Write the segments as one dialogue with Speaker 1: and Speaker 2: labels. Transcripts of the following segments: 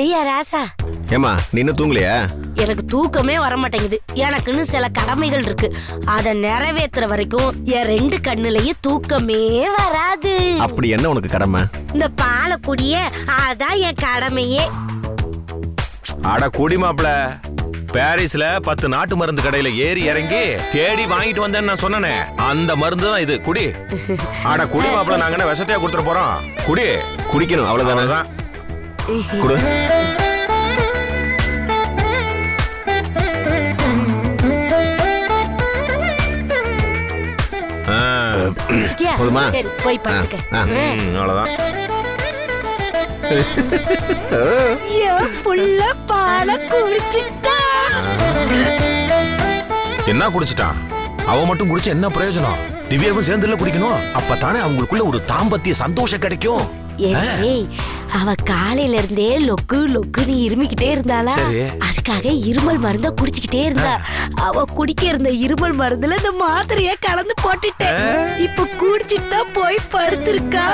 Speaker 1: ஏய்யா ராசா,
Speaker 2: ஏமா நீ இன்னும் தூங்கலையா?
Speaker 1: எனக்கு தூக்கமே வர மாட்டேங்குது. எனக்குன்னு சில கடமைகள் இருக்கு. அத நிறைவேற்றுற வரைக்கும் என் 2 கண்ணுலயும் தூக்கமே வராது.
Speaker 2: அப்படி என்ன உனக்கு கடமை?
Speaker 1: இந்த பாலை குடிய, அதான் என் கடமையே.
Speaker 3: அட குடி மாப்ள, பாரிஸ்ல 10 நாட்டு மருந்து கடையில ஏறி இறங்கி தேடி வாங்கிட்டு வந்தேன்னு நான் சொன்னனே, அந்த மருந்து தான் இது. குடி. அட குடி மாப்ள, நாங்க என்ன விஷத்தையா கொடுத்துட போறோம்? குடி.
Speaker 2: குடிக்கணும், அவ்வளவுதானே? குடு.
Speaker 1: போதுமா? சரி, போய் படுக்க.
Speaker 3: அவ்வளவுதான்.
Speaker 1: பாலை குடிச்சிட்டா.
Speaker 3: என்ன குடிச்சிட்டான்? அவ மட்டும் குடிச்சு என்ன பிரயோஜனம்? திவ்யாவும் சேர்ந்துல குடிக்கணும். அப்பதானே அவங்களுக்குள்ள ஒரு தாம்பத்திய சந்தோஷம் கிடைக்கும்.
Speaker 1: அவ காலையில இருந்தே லொக்கு லொக்குன்னு இருமிக்கிட்டே இருந்தாளா, அதுக்காக இருமல் மருந்த குடிச்சுக்கிட்டே இருந்தா. அவ குடிக்க இருந்த இருமல் மருந்துல இந்த மாத்திரைய கலந்து போட்டுட்டேன். இப்ப குடிச்சிட்டு தான் போய் படுத்திருக்கா.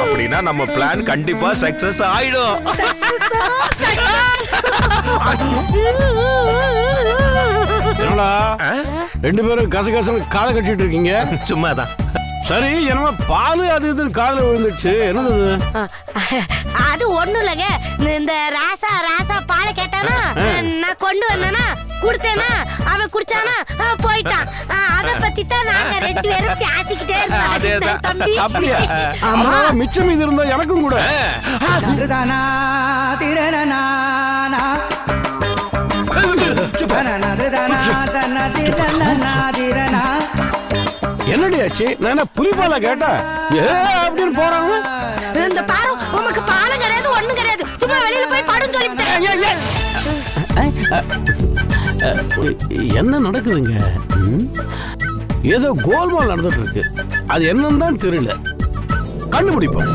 Speaker 3: அப்படின்னா நம்ம பிளான் கண்டிப்பா சக்சஸ் ஆயிடும்.
Speaker 4: என்னடா 2 பேரும் கசகசன்னு காலை கட்டிட்டு இருக்கீங்க?
Speaker 3: சும்மாதான்.
Speaker 4: சரி, என்னமா பால் அது இது காதுல விழுந்துச்சு, என்னது?
Speaker 1: அது ஒண்ணும் இல்லங்க. இந்த ராசா ராசா பாலை கேட்டானா, நான் கொண்டு வந்தேனா, குடுத்தேனா, அவன் குடிச்சானா, போயிட்டான். அத பத்தி தான் நாங்க 2 பேரும் பேசிக்கிட்டே இருந்தோம் தம்பி.
Speaker 4: அப்படியா? ஆமா, மிச்சம் இது இருந்தா எனக்கும் கூட. என்னடி ஆச்சு? நான் என்ன புலிபால கேட்டேன் அப்படின்னு போறாங்க.
Speaker 1: இந்த பாரு, உனக்கு பாலம் கிடையாது, ஒண்ணும் கிடையாது. சும்மா வெளியில போய் படுன்னு சொல்லிட்டேன்.
Speaker 4: என்ன நடக்குதுங்க? ஏதோ கோல்மால் நடந்துட்டு இருக்கு. அது என்னன்னு தான் தெரியல. கண்டுபிடிப்போம்.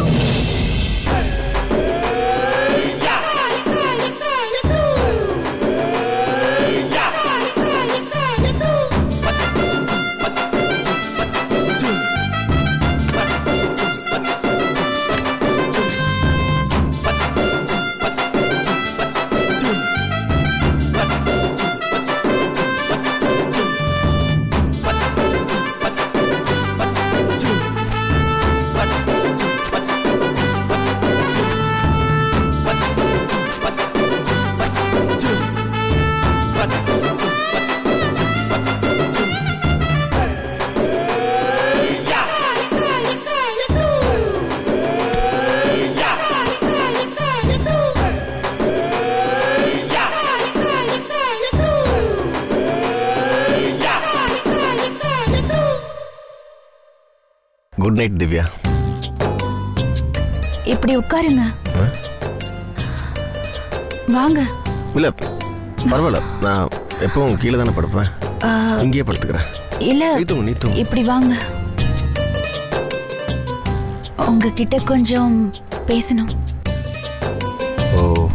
Speaker 2: Good night Divya.
Speaker 5: இப்படி உட்காருங்க. வாங்க.
Speaker 2: இல்ல பரவாயில்ல, நான் எப்பவும் கீழே தானே படுப்பேன். இங்கேயே படுத்துக்கிறேன்.
Speaker 5: இல்ல,
Speaker 2: நீ தூங்கு.
Speaker 5: இப்படி வாங்க. உங்ககிட்ட கொஞ்சம் பேசணும்.
Speaker 2: ஓ.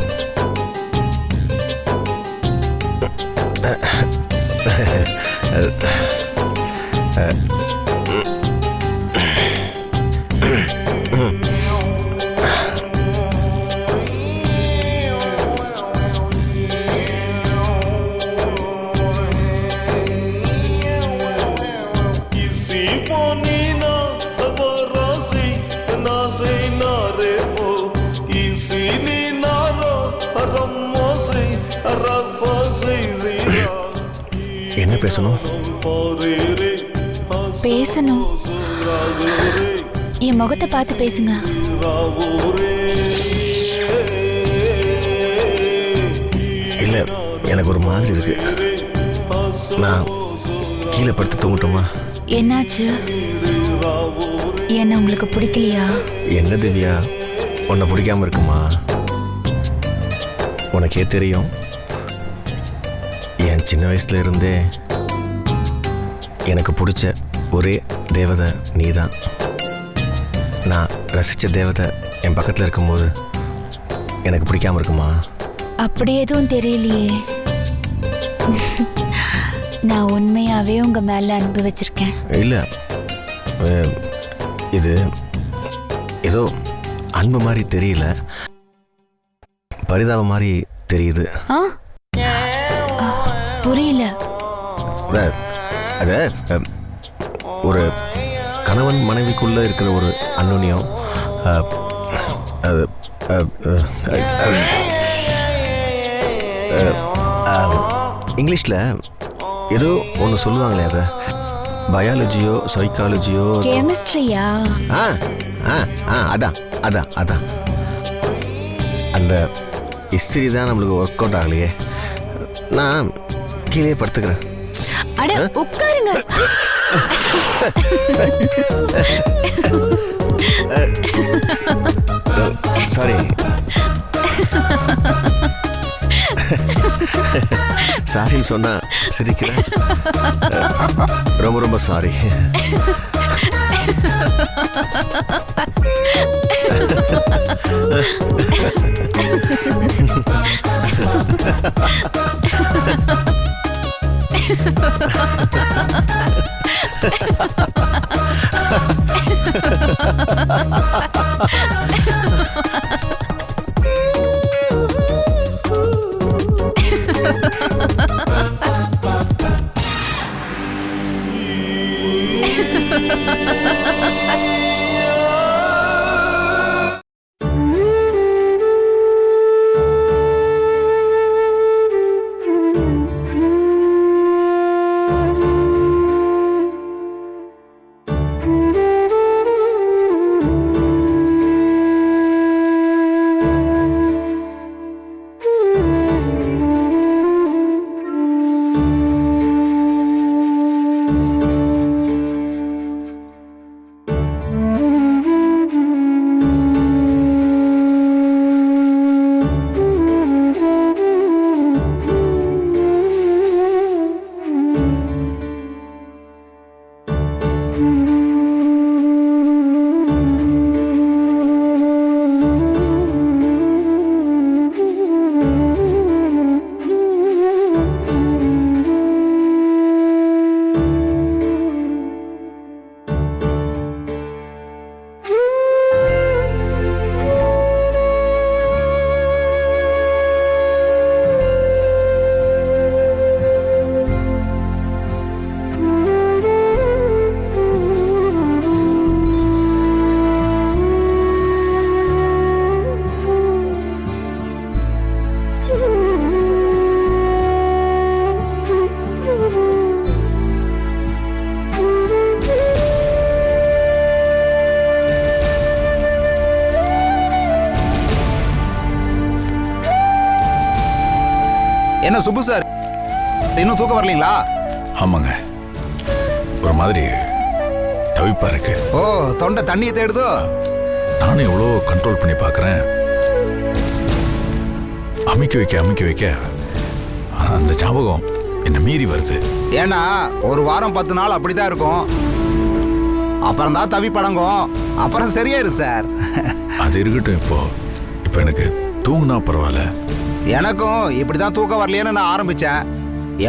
Speaker 2: என்ன பேசணும்?
Speaker 5: பேசணும். என் முகத்தை பார்த்து பேசுங்க.
Speaker 2: இல்ல, எனக்கு ஒரு மாதிரி இருக்கு. நான் கீழே படுத்து தூங்கட்டுமா?
Speaker 5: என்னாச்சு? என்ன உங்களுக்கு பிடிக்கலையா?
Speaker 2: என்ன திவ்யா, உன்னை பிடிக்காம இருக்குமா? உனக்கே தெரியும், என் சின்ன வயசுல இருந்தே எனக்கு பிடிச்ச ஒரே தேவதை நீதான். நான் ரசித்த தேவதை என் பக்கத்தில் இருக்கும்போது எனக்கு பிடிக்காம இருக்குமா?
Speaker 5: அப்படி எதுவும் தெரியலையே. நான் உண்மையாவே உங்க மேல அன்பு வச்சிருக்கேன்.
Speaker 2: இல்லை, இது ஏதோ அன்பு மாதிரி தெரியல, பரிதாபம் மாதிரி தெரியுது.
Speaker 5: ஆ? புரியல.
Speaker 2: அது ஒரு கணவன் மனைவிக்குள்ள இருக்கிற ஒரு அன்னுன்யம். அது இங்கிலீஷில் ஏதோ ஒன்று சொல்லுவாங்களே, அதை பயாலஜியோ சைக்காலஜியோ
Speaker 5: கெமிஸ்ட்ரியா?
Speaker 2: ஆ ஆ ஆ அதான் அதான் அதான் அந்த ஹிஸ்ட்ரி தான் நம்மளுக்கு ஒர்க் அவுட் ஆகலையே. நான் கீழே படுத்துக்கிறேன்.
Speaker 5: அட உட்காருங்க.
Speaker 2: சாரி சாரின்னு சொன்னா சிரிக்கிறேன். ரொம்ப ரொம்ப சாரி.
Speaker 6: என்ன சுப்பு சார், இன்னும் தூக்கம் வரலீங்களா?
Speaker 4: ஆமாங்க, ஒரு மாதிரி தவிப்பா இருக்கு.
Speaker 6: ஓ, தொண்டை தண்ணியை தேடுதோ?
Speaker 4: நானும் எவ்வளோ கண்ட்ரோல் பண்ணி பார்க்குறேன். அமைக்க வைக்க அந்த ஞாபகம் என்ன மீறி வருது.
Speaker 6: ஏன்னா ஒரு வாரம் 10 நாள் அப்படிதான் இருக்கும். அப்புறம் தான் தவி பழங்கும், அப்புறம் சரியாயிரு சார்.
Speaker 4: அது இருக்கட்டும். இப்போ எனக்கு தூங்குனா பரவாயில்ல.
Speaker 6: எனக்கும் இப்படிதான் தூக்கம் வரலையேன்னு நான் ஆரம்பிச்சேன்.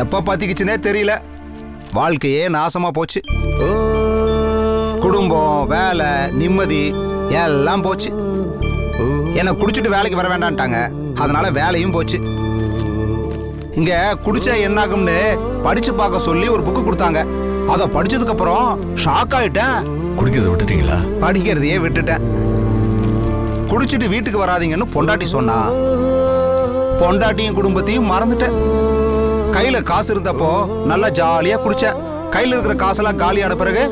Speaker 6: எப்ப பத்திக்குச்சுன்னே தெரியல. வாழ்க்கையே நாசமா போச்சு. குடும்பம், வேலை, நிம்மதி எல்லாம் போச்சு. என்ன குடிச்சிட்டு வேலைக்கு வர வேண்டான்ட்டாங்க, அதனால வேலையும் போச்சு. இங்க குடிச்சா என்னாகும்னு படிச்சு பார்க்க சொல்லி ஒரு புக்கு கொடுத்தாங்க. அதை படிச்சதுக்கு அப்புறம் ஷாக் ஆயிட்டேன்.
Speaker 4: குடிக்கிறத விட்டுட்டீங்களா?
Speaker 6: படிக்கிறதையே விட்டுட்டேன். குடிச்சிட்டு வீட்டுக்கு வராதீங்கன்னு பொண்டாட்டி சொன்னா, பொண்டாட்டியும் குடும்பத்தையும் மறந்துட்டேன். கையில காசு இருந்தப்போ நல்லா ஜாலியா குடிச்சேன். கையில இருக்கிற காசெல்லாம் காலியான பிறகு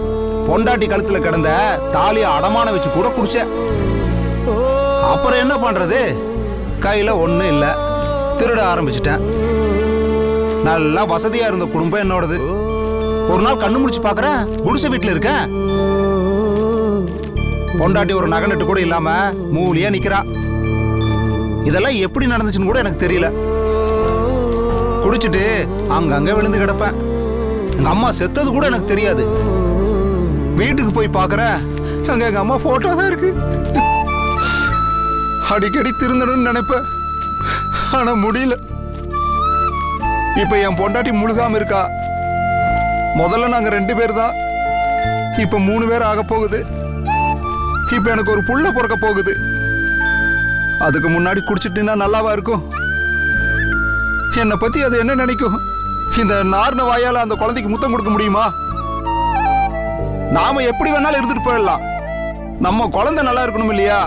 Speaker 6: பொண்டாட்டி கழுத்துல கிடந்த தாலியை அடமான வச்சு கூட குடிச்சேன். அப்புறம் என்ன பண்றது, கையில ஒண்ணும் இல்ல, திருட ஆரம்பிச்சிட்டேன். நல்லா வசதியா இருந்த குடும்பம் என்னோடது. ஒரு நாள் கண்ணு முடிச்சு பாக்குறேன், குடிசை வீட்டுல இருக்கேன். பொண்டாட்டி ஒரு நகை நட்டு கூட இல்லாம மூலியா நிக்கிறா. இதெல்லாம் எப்படி நடந்துச்சுன்னு கூட எனக்கு தெரியல. குடிச்சிட்டு அங்கங்க விழுந்து கிடப்பேன். எங்க அம்மா செத்தது கூட எனக்கு தெரியாது. வீட்டுக்கு போய் பாக்குறேன், அங்க எங்க அம்மா போட்டோ தான் இருக்கு. அடிக்கடி திருந்தணும்னு நினைப்பேன், ஆனா முடியல. இப்ப என் பொண்டாட்டி முழுகாம இருக்கா. முதல்ல நாங்க 2 பேர் தான், இப்ப 3 பேர் ஆக போகுது. இப்ப எனக்கு ஒரு புள்ள பிறக்க போகுது. அதுக்கு முன்னாடி குடிச்சிட்டுனா நல்லாவா இருக்கும்? என்னை பத்தி அது என்ன நினைக்கும்? இந்த நார்ன வாயால அந்த குழந்தைக்கு முத்தம் கொடுக்க முடியுமா? நாம எப்படி வேணாலும் இருந்துட்டு போயிடலாம், நம்ம குழந்தை நல்லா இருக்கணும் இல்லையா?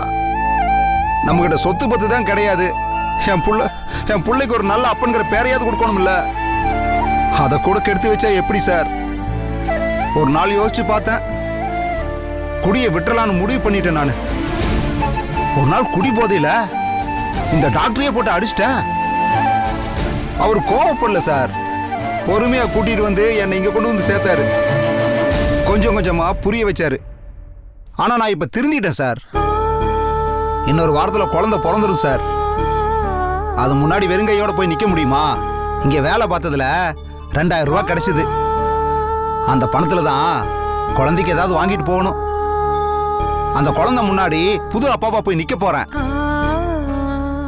Speaker 6: நம்ம கிட்ட சொத்து பத்து தான் கிடையாது. என் பிள்ளைக்கு ஒரு நல்ல அப்பன்கிற பேரையாவது கொடுக்கணும் இல்ல? அதை கூட கெடுத்து வச்சா எப்படி சார்? ஒரு நாள் யோசிச்சு பார்த்தேன், குடியை விட்டுறலான்னு முடிவு பண்ணிட்டேன். நான் ஒரு நாள் குடி போதையில இந்த டாக்டரையே போட்டு அடிச்சிட்டேன். அவர் கோவப்படல சார், பொறுமையா கூட்டிட்டு வந்து என்னை இங்க கொண்டு வந்து சேர்த்தாரு. கொஞ்சம் கொஞ்சமா புரிய வச்சாரு. ஆனா நான் இப்ப திருந்திட்டேன் சார். இன்னொரு வாரத்துல குழந்தை பிறந்துரும் சார். அது முன்னாடி வெறுங்கையோட போய் நிக்க முடியுமா? இங்க வேலை பார்த்ததுல 2000 ரூபாய் கிடைச்சது. அந்த பணத்துல தான் குழந்தைக்கு ஏதாவது வாங்கிட்டு போகணும். அந்த குழந்தை முன்னாடி புது அப்பாவா போய் நிக்க போறேன்.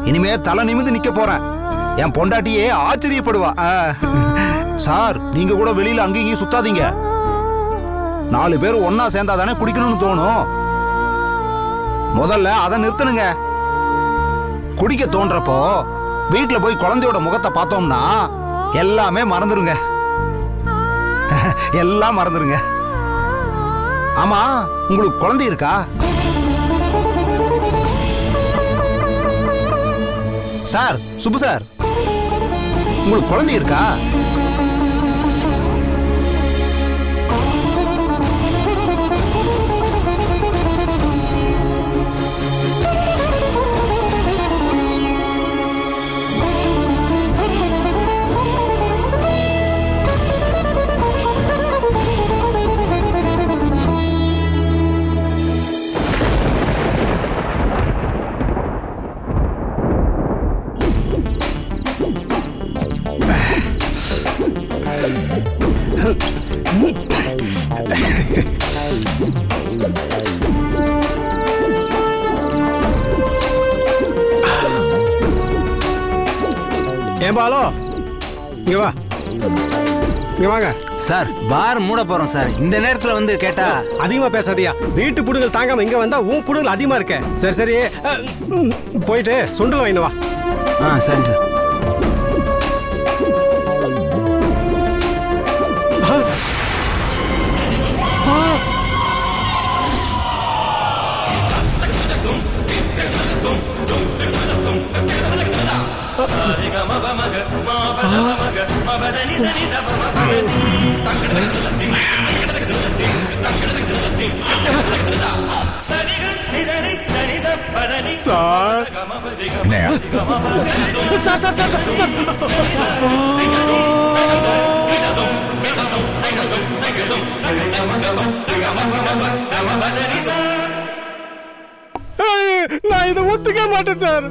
Speaker 6: இனிமே தலை நிமிந்து நிக்க போறேன். என் பொண்டாட்டியே ஆச்சரியப்படுவா. சார், நீங்க கூட வெளியில அங்கேயும் சுத்தாதீங்க. 4 பேர் ஒன்னா சேர்ந்தாதானே குடிக்கணும்னு தோணும். முதல்ல அதை நிறுத்தணுங்க. குடிக்க தோன்றப்போ வீட்டுல போய் குழந்தையோட முகத்தை பார்த்தோம்னா எல்லாமே மறந்துருங்க. எல்லாம் மறந்துருங்க. ஆமா, உங்களுக்கு குழந்தை இருக்கா? சார், சுப்பு சார், உங்களுக்கு குழந்தை இருக்கா?
Speaker 4: ஏன் பாலோ, இங்க வா, இங்க வாங்க.
Speaker 7: சார், பார் மூட போறோம் சார். இந்த நேரத்துல வந்து கேட்டா
Speaker 4: அதிகமா பேசாதியா. வீட்டு புடுங்கல் தாங்காம இங்க வந்தா உன் புடுங்கல் அதிகமா இருக்க. சரி சரி, போயிட்டு சுண்டல் வாங்கிட்டு வா.
Speaker 7: சரி sir.
Speaker 4: Sir, sir sir sir sir, நான் இதை ஒத்துக்க மாட்டேன் சார்.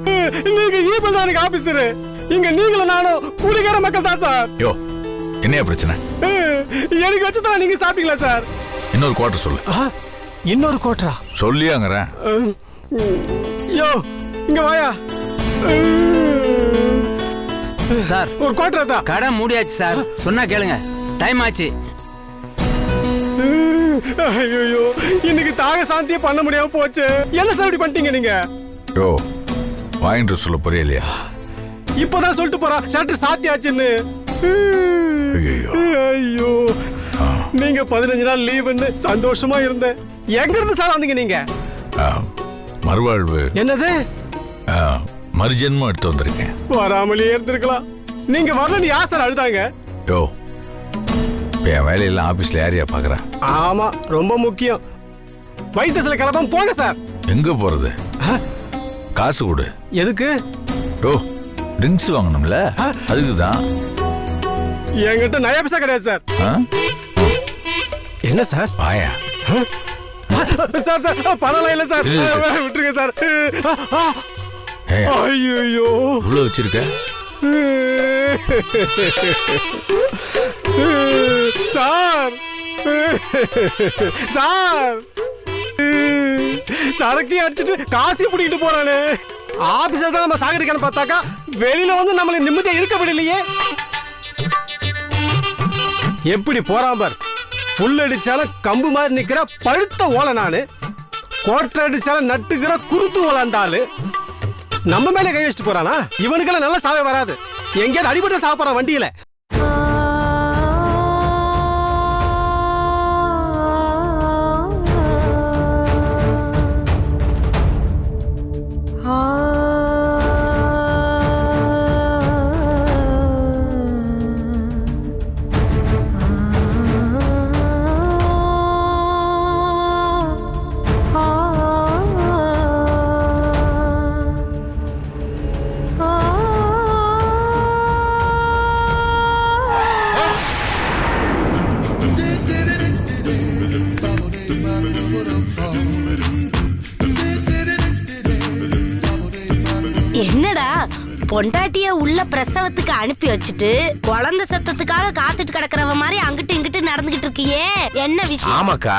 Speaker 4: நீங்க ஈபிள் தான் எனக்கு ஆபீசரு. இங்க நீங்களும் நானும் குடிக்கிற மக்கள் தான் சார்.
Speaker 8: யோ, என்ன பிரச்சனை?
Speaker 4: எனக்கு வச்சுதான் நீங்க சாப்பிட்டீங்களா சார்?
Speaker 8: இன்னொரு குவார்டர் சொல்லு.
Speaker 4: இன்னொரு கோட்டரா?
Speaker 8: சொல்லியாங்கறேன்.
Speaker 4: யோ, இங்க வாயா.
Speaker 7: சார்,
Speaker 4: ஒரு கோட்டரா தான்.
Speaker 7: கடை மூடியாச்சு சார். சொன்னா கேளுங்க, டைம் ஆச்சு.
Speaker 4: ஐயோ, இன்னைக்கு தாக சாந்தியே பண்ண முடியாம போச்சு. என்ன சார் இப்படி பண்ணிட்டீங்க நீங்க?
Speaker 8: யோ, வாங்கிட்டு சொல்ல புரியலையா?
Speaker 4: இப்பதான் சொல்லிட்டு போறா ஷட்டர் சாத்தியாச்சுன்னு. ஐயோ, நீங்க 15 நாள் லீவுன்னு சந்தோஷமா இருந்தேன். எங்க இருந்து சார் வந்தீங்க நீங்க?
Speaker 8: மறுவாழ்வு.
Speaker 4: என்னது?
Speaker 8: மறுஜென்மம் எடுத்து வந்திருக்கேன்.
Speaker 4: வராமலேயே இருந்திருக்கலாம். நீங்க வரலன்னு யார் சார் அழுதாங்க?
Speaker 8: யோ, என் வேலையெல்லாம் ஆபீஸ்ல யாரையா பாக்குறேன்?
Speaker 4: ஆமா, ரொம்ப முக்கியம். வைத்தியசாலை கிளப்பாம போங்க சார்.
Speaker 8: எங்க போறது? காசு கொடு.
Speaker 4: எதுக்கு?
Speaker 8: யோ, ட்ரிங்க்ஸ் வாங்கணும்ல, அதுக்குதான்.
Speaker 4: என்கிட்ட நயா பைசா கிடையாது சார். என்ன சார்?
Speaker 8: வாயா.
Speaker 4: சார் சார், பணம் இல்ல சார், விட்டுருங்க சார். ஐயோ,
Speaker 8: இவ்வளவு வச்சிருக்க?
Speaker 4: சார் சார், சரக்கு அடிச்சிட்டு காசி பிடிக்கிட்டு போறானே. ஆபீஸ்ல தான் நம்ம சாகடிக்கணும் பார்த்தாக்கா வெளியில வந்து நம்மள நிம்மதியா இருக்க விடலையே. எப்படி போறான் பார். புல் அடிச்சாலும் கம்பு மாதிரி நிக்கிற பழுத்த ஓலை நானு, கோட்டை அடிச்சாலும் நட்டுக்கிற குருத்து ஓலாண்டாளு. நம்ம மேல கை வச்சுட்டு போறானா? இவனுக்கெல்லாம் நல்ல சாவே வராது. எங்கேயாவது அடிபட்டு சாப்பிட்றான் வண்டியில.
Speaker 1: என்னடா பொண்டாட்டிய உள்ள பிரசவத்துக்கு அனுப்பி வச்சுட்டு குழந்தை சத்தத்துக்காக காத்துட்டு கிடக்குறவ மாதிரி அங்கிட்டு இங்கிட்டு நடந்துகிட்டு இருக்கியே, என்ன விஷயம்?
Speaker 3: ஆமாக்கா,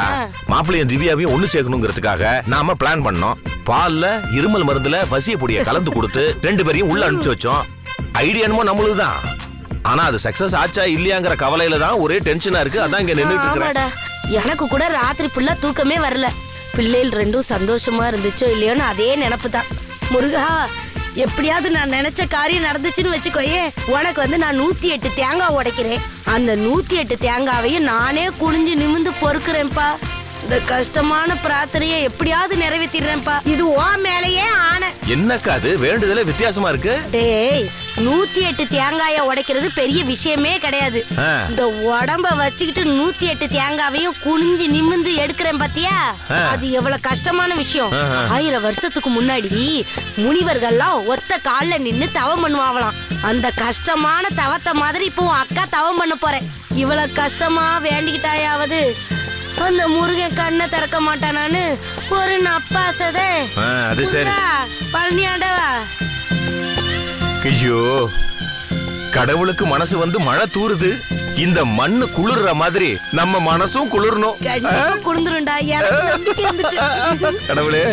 Speaker 3: மாப்பிள்ளையும் திவ்யாவையும் ஒண்ணு சேர்க்கணுங்கிறதுக்காக நாம பிளான் பண்ணோம். பால்ல இருமல் மருந்துல வசிய பொடியை கலந்து கொடுத்து 2 பேரையும் உள்ள அனுப்பிச்சு வச்சோம். ஐடியா என்னமோ நம்மளுதுதான். ஆனா அது சக்சஸ் ஆச்சா இல்லையாங்கிற கவலையில தான் ஒரே டென்ஷனா இருக்கு. அதான் இங்க நின்னுட்டு இருக்கேன்.
Speaker 1: எனக்கு கூட ராத்திரி ஃபுல்லா தூக்கமே வரல. பிள்ளைகள் 2 சந்தோஷமா இருந்துச்சோ இல்லையோன்னு அதே நினைப்பு தான். முருகா, எப்படியாவது நான் நினைச்ச காரியம் நடந்துச்சுன்னு வச்சுக்கோயே, உனக்கு நான் 108 தேங்காய் உடைக்கிறேன். அந்த 108 தேங்காவையும் நானே குனிஞ்சு நிமிந்து பொறுக்கிறேன்ப்பா. இந்த கஷ்டமான பிரார்த்தனையை எப்படியாவது நிறைவேற்றிடுறேன்ப்பா. இது உன் மேலேயே ஆன.
Speaker 3: என்னக்கா அது வேண்டுதலே வித்தியாசமா இருக்கு?
Speaker 1: டேய், 108 தேங்காய உடைக்கிறது பெரிய விஷயமே கிடையாது. இந்த உடம்ப வச்சுக்கிட்டு 108 தேங்காவையும் குனிஞ்சு நிமிந்து எடுக்கிறேன் பாத்தியா, அது எவ்வளவு கஷ்டமான விஷயம். 1000 வருஷத்துக்கு முன்னாடி முனிவர்கள்லாம் ஒத்த கால்ல நின்னு தவம் பண்ணுவாங்களாம். அந்த கஷ்டமான தவத்தை மாதிரி இப்போ அக்கா தவம் பண்ண போறேன். இவ்வளவு கஷ்டமா வேண்டிக்கிட்டாயாவது அந்த முருகன் கண்ணை திறக்க மாட்டானான்னு ஒரு நப்பாசதே.
Speaker 3: அது சரி.
Speaker 1: பழனி ஆண்டவா.
Speaker 3: ஐயோ, கடவுளுக்கு மனசு மழை தூருது. இந்த மண்ணு குளிர்ற மாதிரி நம்ம மனசும் குளிரணும்.
Speaker 1: குளிர்ந்துருண்டா, எனக்கு நம்பிக்கை இருந்துச்சு.
Speaker 3: கடவுளே.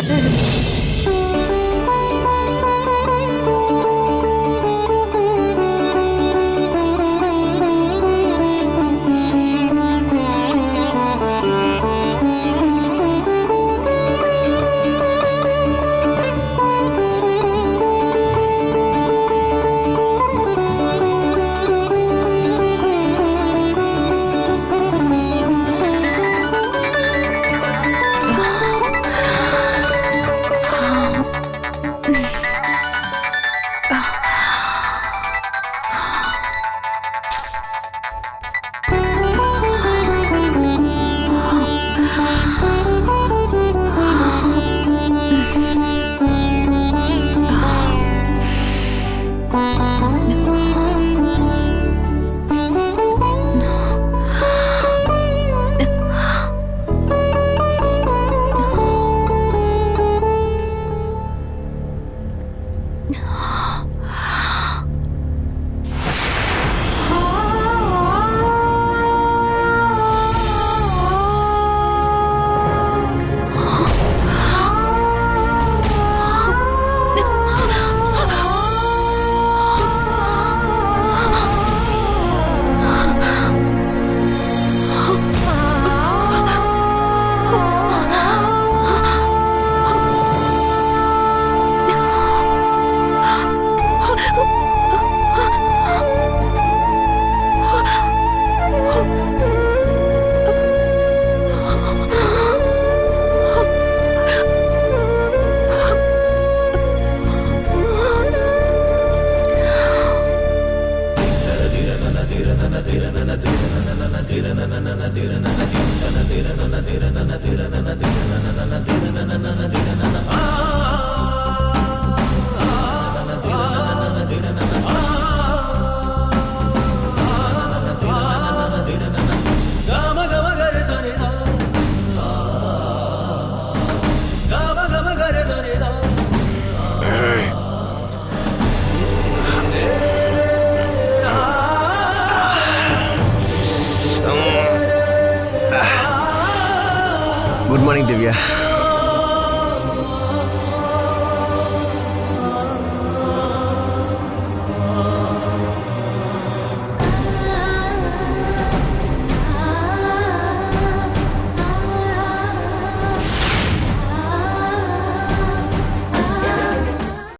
Speaker 2: Good morning Divya.